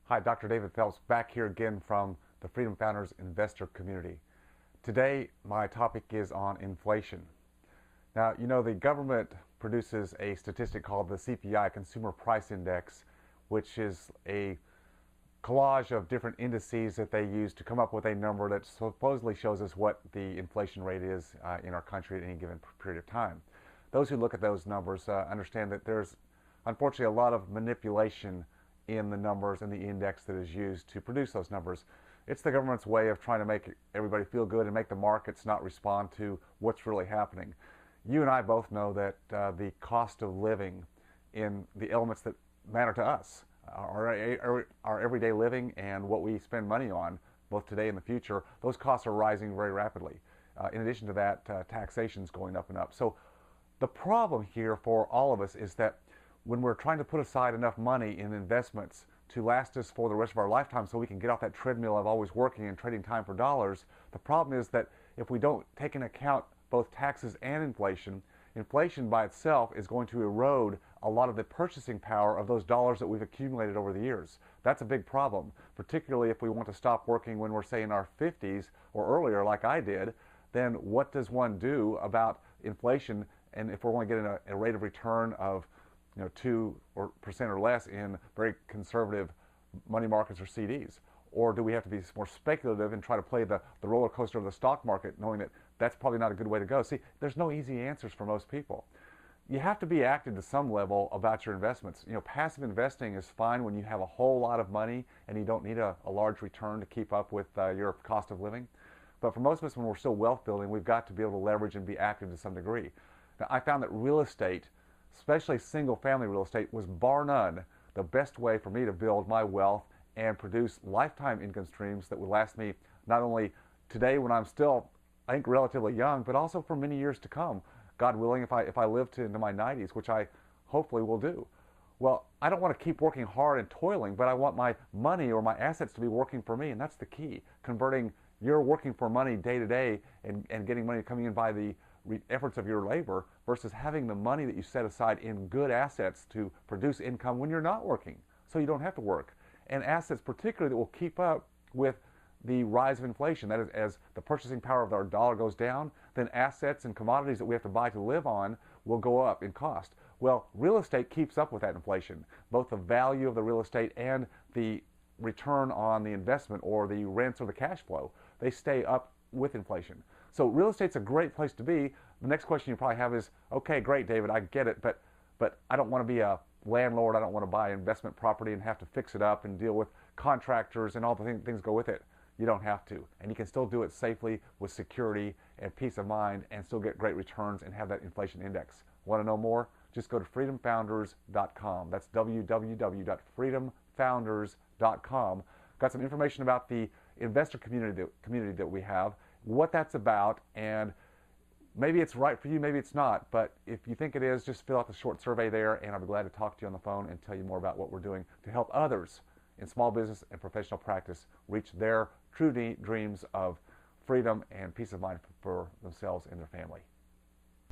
Hi, Dr. David Phelps back here again from the Freedom Founders investor community. Today, my topic is on inflation. Now, you know, the government produces a statistic called the CPI, Consumer Price Index, which is a collage of different indices that they use to come up with a number that supposedly shows us what the inflation rate is in our country at any given period of time. Those who look at those numbers understand that there's unfortunately a lot of manipulation in the numbers and the index that is used to produce those numbers. It's the government's way of trying to make everybody feel good and make the markets not respond to what's really happening. You and I both know that the cost of living in the elements that matter to us, our everyday living and what we spend money on, both today and the future, those costs are rising very rapidly. In addition to that, taxation is going up and up. So the problem here for all of us is that when we're trying to put aside enough money in investments to last us for the rest of our lifetime so we can get off that treadmill of always working and trading time for dollars, the problem is that if we don't take into account both taxes and inflation, inflation by itself is going to erode a lot of the purchasing power of those dollars that we've accumulated over the years. That's a big problem, particularly if we want to stop working when we're, say, in our 50s or earlier, like I did. Then what does one do about inflation? And if we're only getting a rate of return of 2% or less in very conservative money markets or CDs? Or do we have to be more speculative and try to play the roller coaster of the stock market, knowing that that's probably not a good way to go? See, there's no easy answers for most people. You have to be active to some level about your investments. Passive investing is fine when you have a whole lot of money and you don't need a large return to keep up with your cost of living. But for most of us, when we're still wealth building, we've got to be able to leverage and be active to some degree. Now, I found that real estate, especially single-family real estate, was bar none the best way for me to build my wealth and produce lifetime income streams that would last me not only today when I'm still, I think, relatively young, but also for many years to come. God willing, if I live into my 90s, which I hopefully will do. Well, I don't want to keep working hard and toiling, but I want my money or my assets to be working for me, and that's the key. Converting your working for money day to day and getting money coming in by the efforts of your labor versus having the money that you set aside in good assets to produce income when you're not working, so you don't have to work. And assets particularly that will keep up with the rise of inflation. That is, as the purchasing power of our dollar goes down, then assets and commodities that we have to buy to live on will go up in cost. Well, real estate keeps up with that inflation, both the value of the real estate and the return on the investment or the rents or the cash flow. They stay up with inflation. So real estate's a great place to be. The next question you probably have is, okay, great, David, I get it, but I don't want to be a landlord. I don't want to buy investment property and have to fix it up and deal with contractors and all the things go with it. You don't have to. And you can still do it safely with security and peace of mind and still get great returns and have that inflation index. Want to know more? Just go to freedomfounders.com. That's www.freedomfounders.com. Got some information about the investor community that we have, what that's about, and maybe it's right for you, maybe it's not, but if you think it is, just fill out the short survey there, and I'll be glad to talk to you on the phone and tell you more about what we're doing to help others in small business and professional practice reach their true dreams of freedom and peace of mind for themselves and their family.